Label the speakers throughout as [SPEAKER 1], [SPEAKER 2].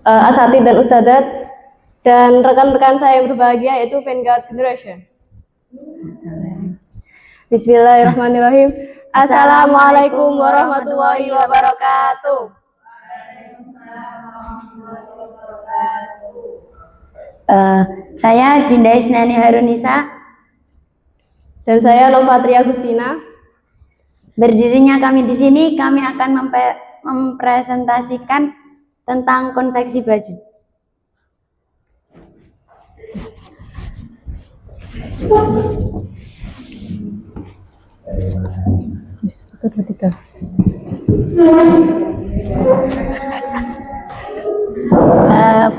[SPEAKER 1] asatidz dan ustadzat, dan rekan-rekan saya yang berbahagia, yaitu Vanguard Generation. Bismillahirrahmanirrahim. Assalamualaikum warahmatullahi wabarakatuh.
[SPEAKER 2] Saya Dinda Isnani Harunisa
[SPEAKER 1] dan saya Novatri Agustina.
[SPEAKER 2] Berdirinya kami di sini, kami akan mempresentasikan tentang konveksi baju.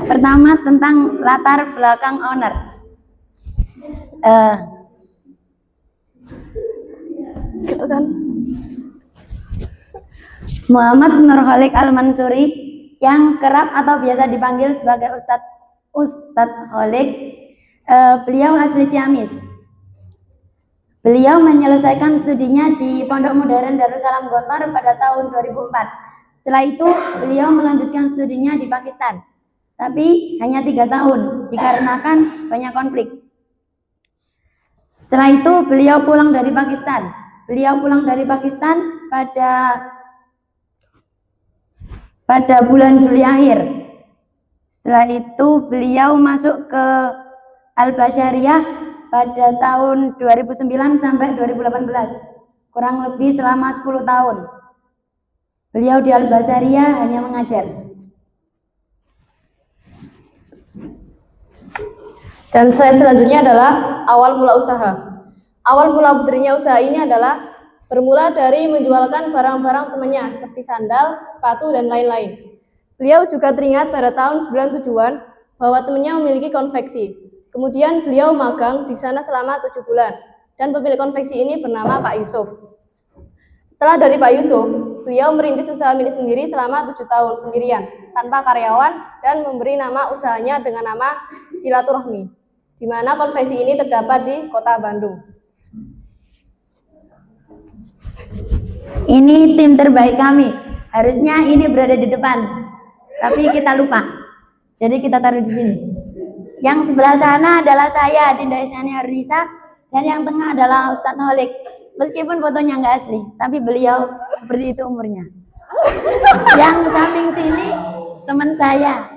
[SPEAKER 2] Pertama tentang latar belakang owner. Muhammad Nurholik Al-Mansuri, yang kerap atau biasa dipanggil sebagai Ustadz Holik, beliau asli Ciamis. Beliau menyelesaikan studinya di Pondok Modern Darussalam Gontor pada tahun 2004. Setelah itu, beliau melanjutkan studinya di Pakistan, tapi hanya 3 tahun dikarenakan banyak konflik. Setelah itu, beliau pulang dari Pakistan. Pada bulan Juli akhir. Setelah itu, beliau masuk ke Al-Basyariah pada tahun 2009 sampai 2018, kurang lebih selama 10 tahun. Beliau di Al-Basyariah hanya mengajar.
[SPEAKER 1] Dan slide selanjutnya adalah awal mula usaha. Awal mula berdirinya usaha ini adalah bermula dari menjualkan barang-barang temannya seperti sandal, sepatu, dan lain-lain. Beliau juga teringat pada tahun 97-an bahwa temannya memiliki konveksi. Kemudian beliau magang di sana selama 7 bulan, dan pemilik konveksi ini bernama Pak Yusuf. Setelah dari Pak Yusuf, beliau merintis usaha milik sendiri selama 7 tahun sendirian, tanpa karyawan, dan memberi nama usahanya dengan nama Silaturahmi, di mana konveksi ini terdapat di kota Bandung.
[SPEAKER 2] Ini tim terbaik kami. Harusnya ini berada di depan, tapi kita lupa. Jadi kita taruh di sini. Yang sebelah sana adalah saya, Dinda Isnani Harunisa, dan yang tengah adalah Ustadz Holik. Meskipun fotonya nggak asli, tapi beliau seperti itu umurnya. Yang samping sini teman saya.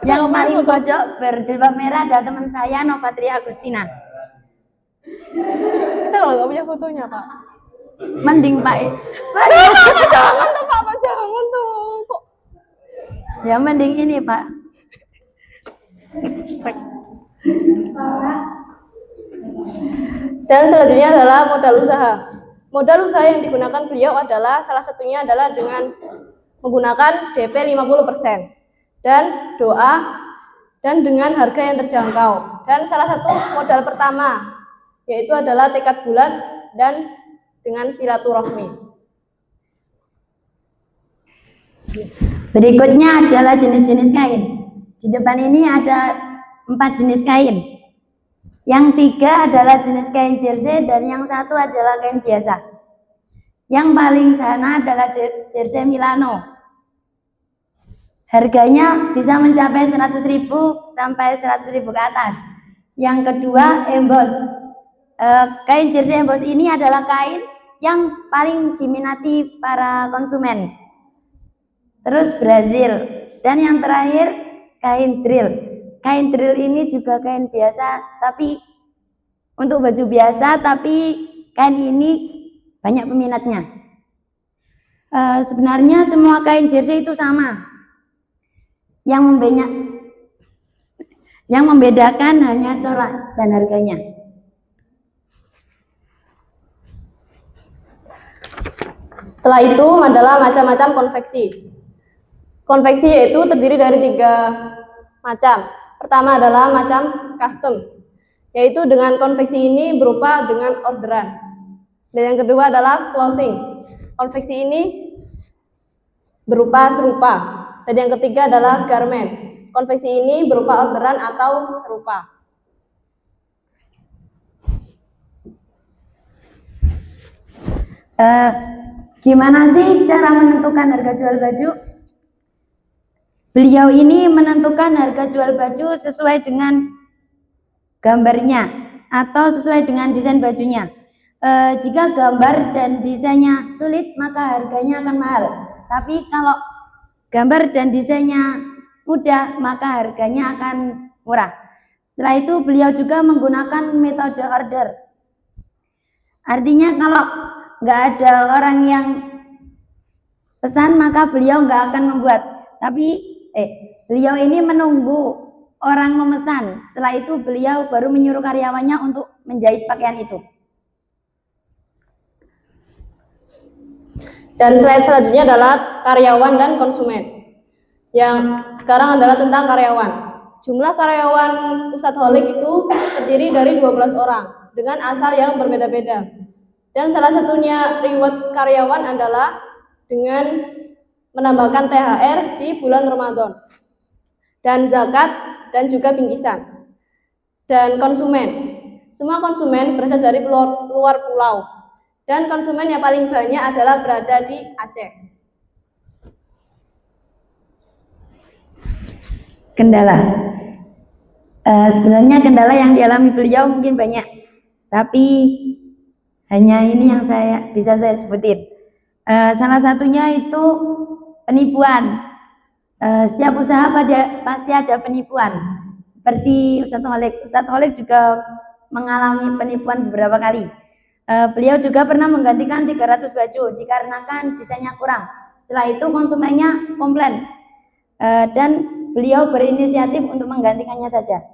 [SPEAKER 2] Yang paling pojok berjilbab merah adalah teman saya, Novatri Agustina.
[SPEAKER 1] Kita kalau nggak punya fotonya, Pak.
[SPEAKER 2] Mending Pak.
[SPEAKER 1] Jangan tuh, Pak. Jangan tuh.
[SPEAKER 2] Ya mending ini, Pak.
[SPEAKER 1] Dan selanjutnya adalah modal usaha. Modal usaha yang digunakan beliau adalah salah satunya adalah dengan menggunakan DP 50% dan doa dan dengan harga yang terjangkau. Dan salah satu modal pertama yaitu adalah tekad bulat dan dengan silaturahmi.
[SPEAKER 2] Berikutnya adalah jenis-jenis kain. Di depan ini ada 4 jenis kain. Yang 3 adalah jenis kain jersey dan yang 1 adalah kain biasa. Yang paling sana adalah jersey Milano. Harganya bisa mencapai 100.000 sampai 100.000 ke atas. Yang kedua, emboss. Kain jersey emboss ini adalah kain yang paling diminati para konsumen. Terus Brazil, dan yang terakhir kain drill. Kain drill ini juga kain biasa, tapi untuk baju biasa, tapi kain ini banyak peminatnya. Sebenarnya semua kain jersey itu sama. Yang membedakan hanya corak dan harganya.
[SPEAKER 1] Setelah itu adalah macam-macam konveksi. Konveksi yaitu terdiri dari 3 macam. Pertama adalah macam custom, yaitu dengan konveksi ini berupa dengan orderan. Dan yang kedua adalah clothing. Konveksi ini berupa serupa. Dan yang ketiga adalah garment. Konveksi ini berupa orderan atau serupa.
[SPEAKER 2] Gimana sih cara menentukan harga jual baju? Beliau ini menentukan harga jual baju sesuai dengan gambarnya atau sesuai dengan desain bajunya. Jika gambar dan desainnya sulit, maka harganya akan mahal. Tapi kalau gambar dan desainnya mudah, maka harganya akan murah. Setelah itu beliau juga menggunakan metode order. Artinya kalau nggak ada orang yang pesan, maka beliau nggak akan membuat. Tapi beliau ini menunggu orang memesan. Setelah itu beliau baru menyuruh karyawannya untuk menjahit pakaian itu.
[SPEAKER 1] Dan slide selanjutnya adalah karyawan dan konsumen. Yang sekarang adalah tentang karyawan. Jumlah karyawan Ustadz Holik itu terdiri dari 12 orang dengan asal yang berbeda-beda. Dan salah satunya reward karyawan adalah dengan menambahkan THR di bulan Ramadan dan zakat dan juga bingkisan. Dan konsumen, semua konsumen berasal dari luar pulau, dan konsumen yang paling banyak adalah berada di Aceh.
[SPEAKER 2] Kendala, sebenarnya kendala yang dialami beliau mungkin banyak, tapi hanya ini yang bisa saya sebutin. Salah satunya itu penipuan. Setiap usaha pasti ada penipuan. Seperti Ustadz Holik. Ustadz Holik juga mengalami penipuan beberapa kali. Beliau juga pernah menggantikan 300 baju dikarenakan desainnya kurang. Setelah itu konsumennya komplain. Dan beliau berinisiatif untuk menggantikannya saja.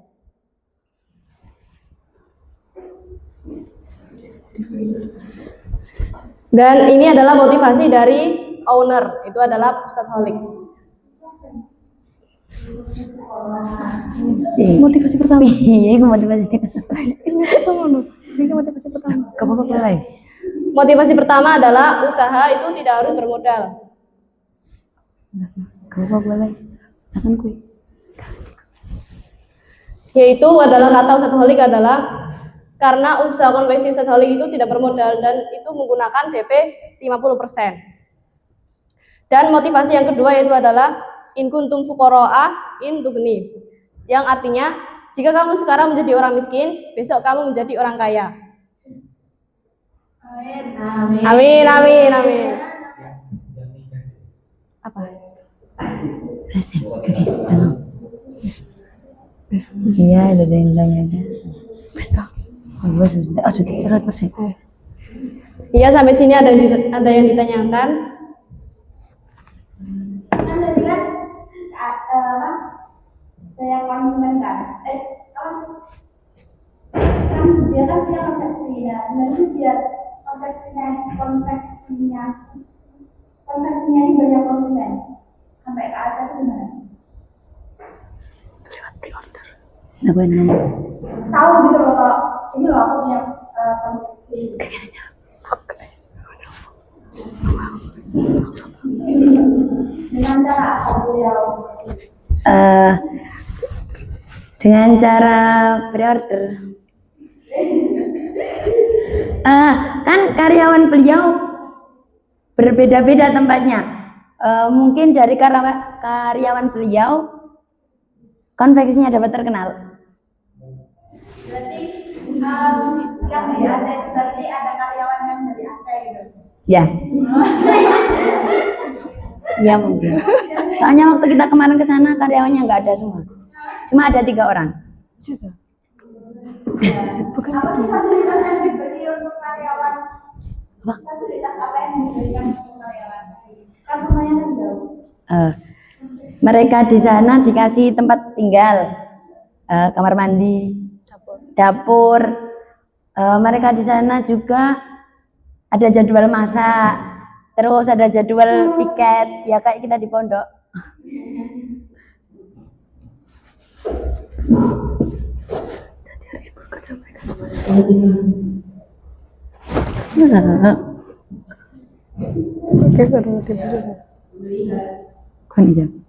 [SPEAKER 1] Dan ini adalah motivasi dari owner, itu adalah Ustadz Holik.
[SPEAKER 2] Motivasi pertama. Iya, motivasi.
[SPEAKER 1] Motivasi pertama adalah usaha itu tidak harus bermodal. Yaitu adalah kata Ustadz Holik adalah karena usaha konveksi Ustadz Holik itu tidak bermodal dan itu menggunakan DP 50%. Dan motivasi yang kedua yaitu adalah in kuntum fuqara'a in tugni, yang artinya jika kamu sekarang menjadi orang miskin, besok kamu menjadi orang kaya. Amin. Amin, amin, amin.
[SPEAKER 2] Apa? Iya, ada yang tanya.
[SPEAKER 1] Iya, sampai sini ada yang ditanyakan.
[SPEAKER 3] Tadi kan saya konsumen kan, dia kan punya konveksi ya, nanti dia konveksinya ini banyak konsumen sampai ke atas itu gimana?
[SPEAKER 2] Apa yang namanya?
[SPEAKER 3] Tahu gitu loh kalau ini loh aku punya konveksi. Dengan cara apa beliau?
[SPEAKER 2] Dengan cara pre-order. Kan karyawan beliau berbeda-beda tempatnya. Mungkin dari karyawan beliau konveksinya dapat terkenal.
[SPEAKER 3] Berarti yang di Aceh berarti ada karyawan yang dari Aceh gitu.
[SPEAKER 2] Ya. Ya mungkin. Soalnya waktu kita kemarin ke sana karyawannya nggak ada semua. Cuma ada 3 orang.
[SPEAKER 3] Bukan apa sih fasilitas yang diberi untuk karyawan? Fasilitas apa yang diberikan untuk karyawan? Kan rumahnya kan jauh.
[SPEAKER 2] Mereka di sana dikasih tempat tinggal, kamar mandi, dapur. Mereka di sana juga ada jadwal masak, terus ada jadwal piket, ya kayak kita di pondok.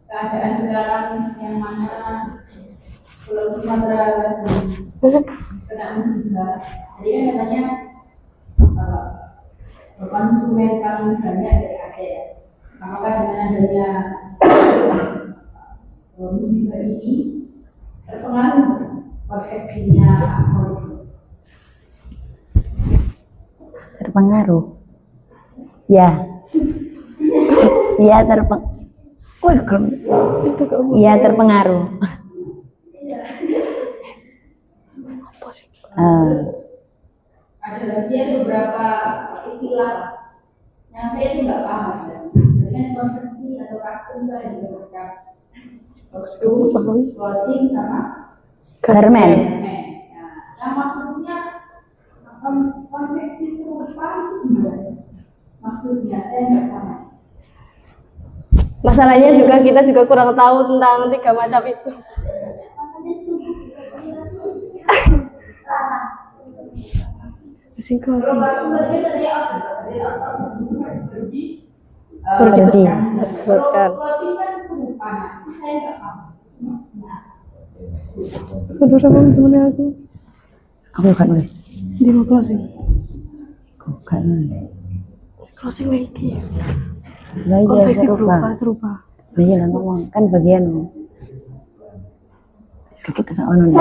[SPEAKER 3] Keadaan sekarang yang mana Pulau Sumatera kena musibah. Jadi kan katanya konsumen paling banyak dari Aceh. Apakah dengan adanya musibah ini terpengaruh konveksinya politik?
[SPEAKER 2] Terpengaruh. Ya. Iya terpengaruh.
[SPEAKER 3] Ada lagi beberapa istilah yang saya itu nggak paham. Dengan konsumsi atau custom itu ada beberapa clothing sama
[SPEAKER 2] Garmen.
[SPEAKER 3] Nah, yang maksudnya konveksi serupa itu gimana? Maksudnya saya nggak paham.
[SPEAKER 1] Masalahnya juga kita juga kurang tahu tentang 3 macam itu. Boleh disebutkan. Saudara mau gimana aku?
[SPEAKER 2] Aku kan weh.
[SPEAKER 1] Di mau closing.
[SPEAKER 2] Bukan.
[SPEAKER 1] Closing lagi.
[SPEAKER 2] Lah iya
[SPEAKER 1] Konveksi serupa.
[SPEAKER 2] Iya lah ngomong kan bagian kita seono nih.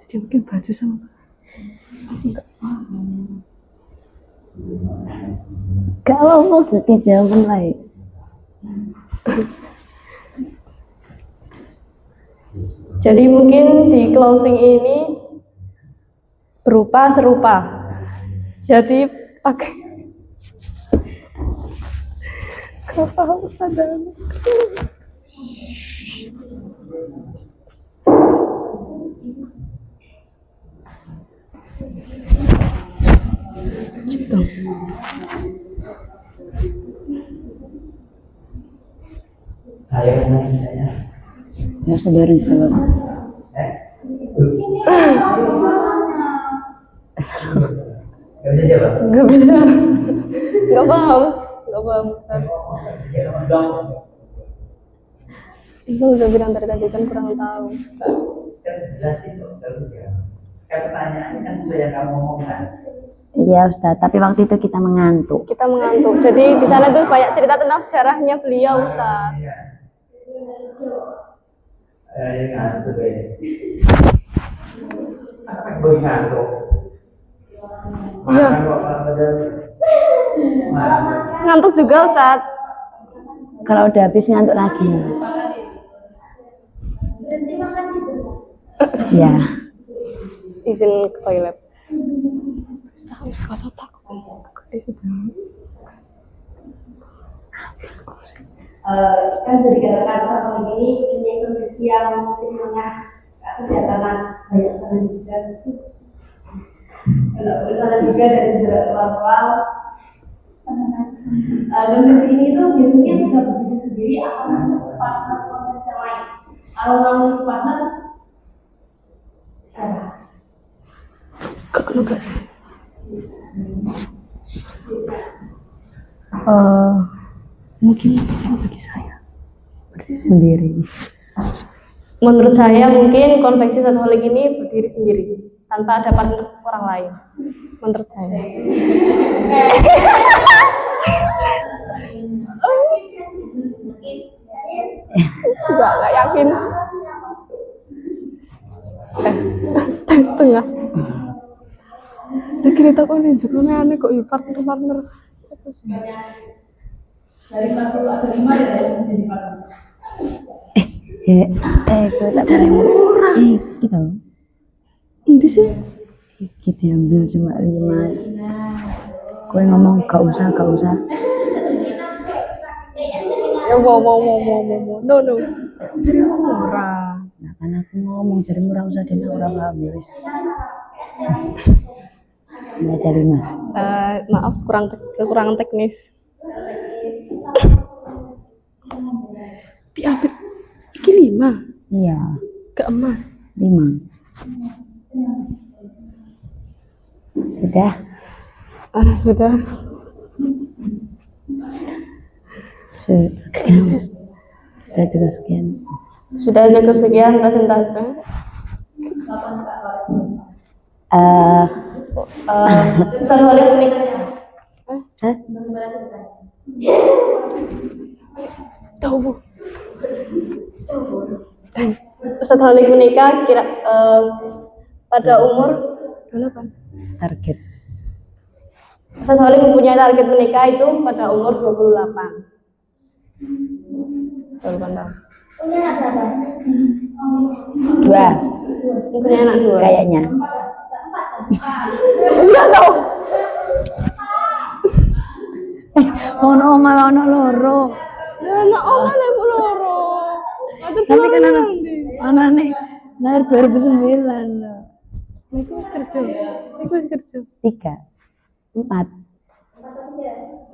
[SPEAKER 1] Jadi mungkin baju sama
[SPEAKER 2] Gak apa-apa berarti jawaban lain.
[SPEAKER 1] Jadi mungkin di closing ini berupa serupa. Jadi pakai gak paham sadar. Gitu.
[SPEAKER 2] Ya sebarin sebab.
[SPEAKER 1] Gak bisa. Gak paham. Ustaz. Itu udah bilang dari tadi kan kurang tahu, Ustaz.
[SPEAKER 4] Kan pertanyaannya kan sudah yang kamu ngomongkan.
[SPEAKER 2] Iya Ustaz, tapi waktu itu kita mengantuk.
[SPEAKER 1] Jadi di sana tuh banyak cerita tentang sejarahnya beliau, Ustaz.
[SPEAKER 4] Ngantuk ya. Apa gue ngantuk?
[SPEAKER 1] Iya. Ngantuk juga, Ustaz.
[SPEAKER 2] Kalau udah habis ngantuk lagi. Ya.
[SPEAKER 1] Izin ke toilet.
[SPEAKER 3] Kan jadi katakan orang ini punya kondisi yang mungkin menengah kesehatan banyak sana juga. Kalau misalnya juga dari jarak awal, kondisi ini tuh biasanya bisa berdiri sendiri atau partner kondisi lain. Kalau memiliki partner,
[SPEAKER 1] Mungkin bagi saya
[SPEAKER 2] Sendiri.
[SPEAKER 1] menurut saya mungkin konveksi satu hal ini berdiri sendiri tanpa ada partner orang lain. Menurut saya. Gak yakin. Tes setengah. Nah, kira tak ini juga aneh kok partner.
[SPEAKER 3] dari 40 ada 5 ya jadi partner.
[SPEAKER 2] Gue tak cari murah. Kita.
[SPEAKER 1] Ini sih.
[SPEAKER 2] Kita ambil cuma 5. Gue ngomong gak usah.
[SPEAKER 1] Ya mau. No. Jadi murah.
[SPEAKER 2] Nah kan aku ngomong jadi murah usah dan orang paham ya wis. Nggak ada 5.
[SPEAKER 1] Maaf kekurangan teknis. Diambil. Iki 5.
[SPEAKER 2] Iya.
[SPEAKER 1] Ke emas.
[SPEAKER 2] 5. Sudah.
[SPEAKER 1] Sudah.
[SPEAKER 2] Sudah cukup sekian.
[SPEAKER 1] Sudah cukup sekian presentasi. Ustaz Holid menikah.
[SPEAKER 2] Hah?
[SPEAKER 1] Tahu Bu. Ustaz Holid menikah pada umur 28.
[SPEAKER 2] Target.
[SPEAKER 1] Ustaz Holid mempunyai target menikah itu pada umur 28. 28 tahun.
[SPEAKER 3] Punya anak berapa?
[SPEAKER 2] 2
[SPEAKER 1] Mempunyai anak 2.
[SPEAKER 2] kayaknya.
[SPEAKER 1] Enggak tahu.
[SPEAKER 2] Ono omah ono loro.
[SPEAKER 1] Anak omah lebu loro.
[SPEAKER 2] Tapi kan anane lahir 2009 loh.
[SPEAKER 1] Iku wis kerja.
[SPEAKER 2] 3 4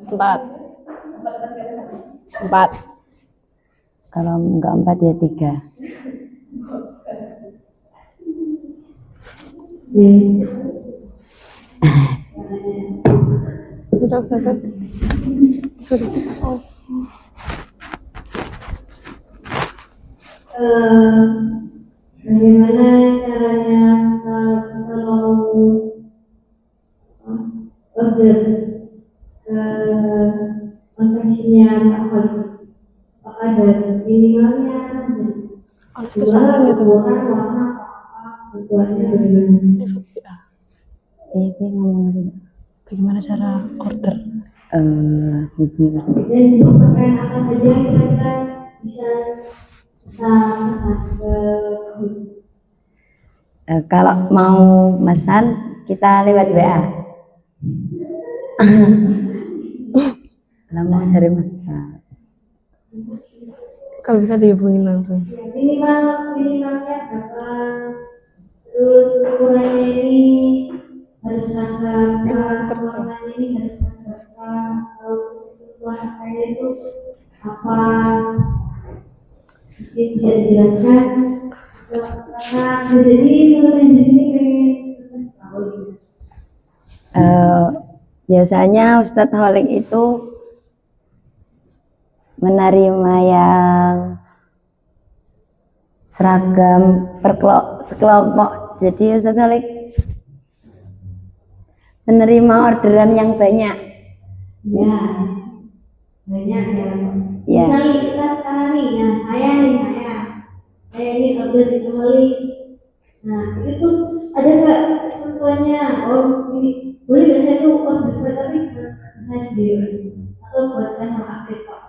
[SPEAKER 1] 4.
[SPEAKER 2] kalau enggak 4 ya 3.
[SPEAKER 1] Sudah Ustaz. Sudah. Oh.
[SPEAKER 3] Bagaimana caranya kalau order ke konveksinya Pak Holid? Apakah ada minimalnya? Warna apa? Bentukannya bagaimana?
[SPEAKER 2] Ini ngomong dulu.
[SPEAKER 1] Bagaimana cara order?
[SPEAKER 2] Hubungi bersama.
[SPEAKER 3] Dan jenis pakaian apa saja yang kira-kira bisa kita pesan ke
[SPEAKER 2] Kalau mau pesan kita lewat WA. Kalau mau cari pesan.
[SPEAKER 1] Kalau bisa dihubungin langsung.
[SPEAKER 3] minimalnya berapa? Terus ukurannya ini harus rasa berapa? Warnanya ini harus rasa berapa? Kalau warnanya itu apa? Mungkin bisa dijelaskan. Karena jadi teman-teman di sini pengen tahu.
[SPEAKER 2] Biasanya Ustadz Holid itu menerima yang seragam sekelompok. Jadi Ustadz Holid menerima orderan yang banyak.
[SPEAKER 3] Ya, banyak ya.
[SPEAKER 2] Ya.
[SPEAKER 3] Misalnya kita sekarang nih, nah saya ini order di Holid. Nah, itu tuh ada nggak ketentuannya? Oh, ini boleh nggak saya tuh order tapi saya sendiri atau buatkan sama aktif Pak?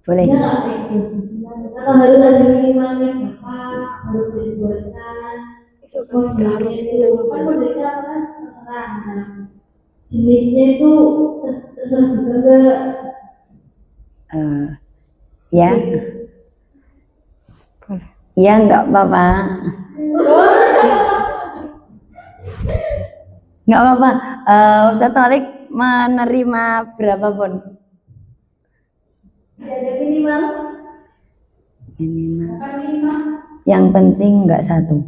[SPEAKER 2] Boleh.
[SPEAKER 3] Ya nggak kayak gitu. Atau harus ada minimalnya berapa? Harus dibuatkan.
[SPEAKER 1] Harus
[SPEAKER 3] itu kan modelnya kan terserah. Nah, jenisnya itu terserah juga nggak?
[SPEAKER 2] Ya. Ya nggak apa-apa. Nggak apa-apa. Ustadz Holid menerima berapapun.
[SPEAKER 3] Tidak ada minimal.
[SPEAKER 2] Minimal.
[SPEAKER 3] Bukan minimal.
[SPEAKER 2] Yang penting nggak satu.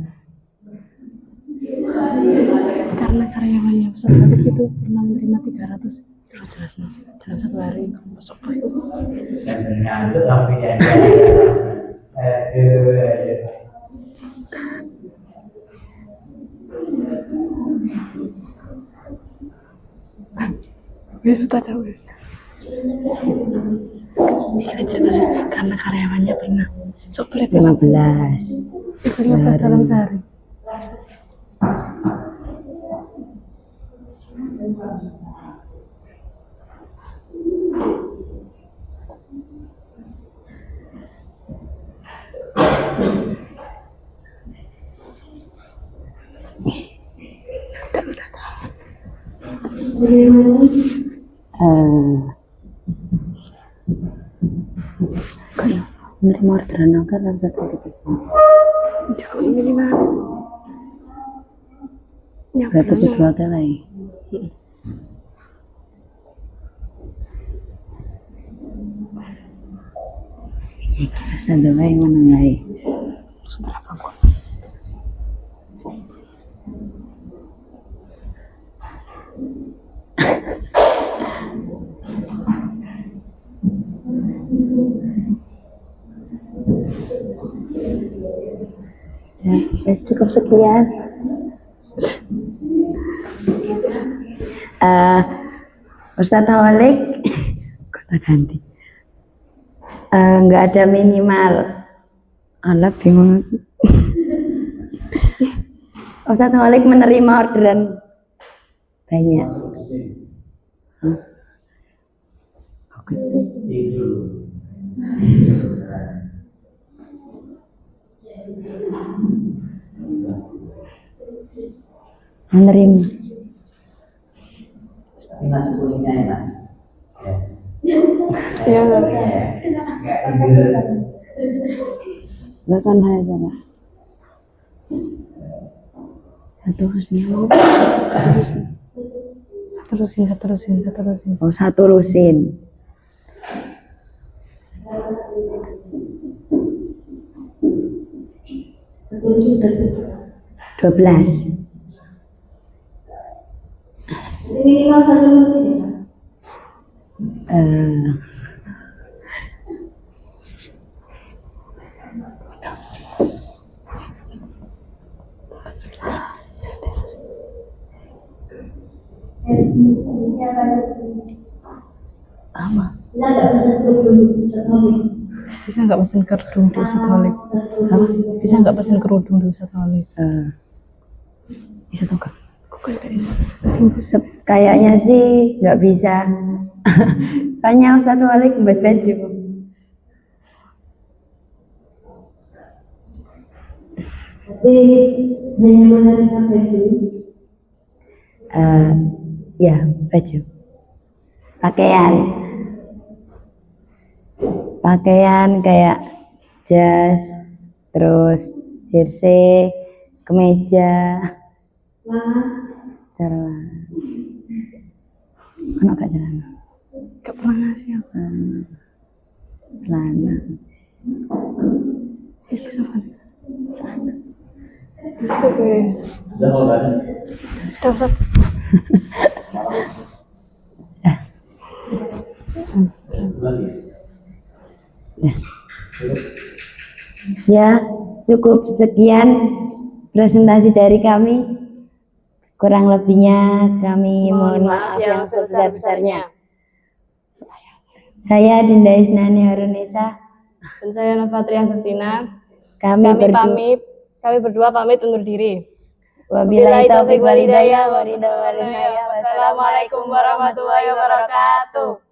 [SPEAKER 1] Karena karyawannya Ustadz Holid itu pernah menerima 300 terus jelasnya dalam 1 hari. Masuk itu.
[SPEAKER 4] Dan ngantuk tapi ya.
[SPEAKER 1] Wis Ustadz wis. Kita cerita sih karena karyawannya pernah. Sok boleh
[SPEAKER 2] 15.
[SPEAKER 1] Itu 15 dalam sehari. Sudah Ustaz.
[SPEAKER 2] Kayak menerima orderan angkat apa gitu.
[SPEAKER 1] Cukup minimal.
[SPEAKER 2] Berarti kedua kali. Kita yang mana lagi? Ya, wes cukup sekian. Ustadz Hawalik, kota ganti. Nggak ada minimal. Alah bingung. Ustadz Hawalik menerima orderan banyak.
[SPEAKER 4] Tidur.
[SPEAKER 2] Menerima.
[SPEAKER 4] Tapi nasi kuningnya enak.
[SPEAKER 1] Iya.
[SPEAKER 4] Nggak tidur.
[SPEAKER 2] Bahkan saya coba. Satu husnya.
[SPEAKER 1] Terusin.
[SPEAKER 2] Oh, satu lusin. Dua belas.
[SPEAKER 3] Minimal 1 menit ya.
[SPEAKER 2] Apa?
[SPEAKER 1] Bisa nggak pesen kerudung di Ustadz Hawalik? Apa? Bisa nggak pesen kerudung di Ustadz Hawalik?
[SPEAKER 2] Bisa tuh Kak? Kayaknya sih nggak bisa. Tanya Ustadz Hawalik buat baju.
[SPEAKER 3] Tapi hanya menerima baju.
[SPEAKER 2] Ya, baju. Pakaian kayak jas, terus jersey, kemeja, celana. Ono gak celana?
[SPEAKER 1] Gak pernah ngasih aku.
[SPEAKER 2] Celana.
[SPEAKER 1] Bisa kan? Bisa gue.
[SPEAKER 4] Udah mau kan?
[SPEAKER 1] Sudah Ustaz.
[SPEAKER 2] Ya, cukup sekian presentasi dari kami. Kurang lebihnya kami mohon maaf yang sebesar-besarnya. Saya Dinda Isnani Harunisa.
[SPEAKER 1] Dan saya Nafatri Agustina.
[SPEAKER 2] Kami
[SPEAKER 1] berdua pamit undur diri.
[SPEAKER 2] Wabillahi taufiq wal hidayah. Wassalamualaikum warahmatullahi wabarakatuh.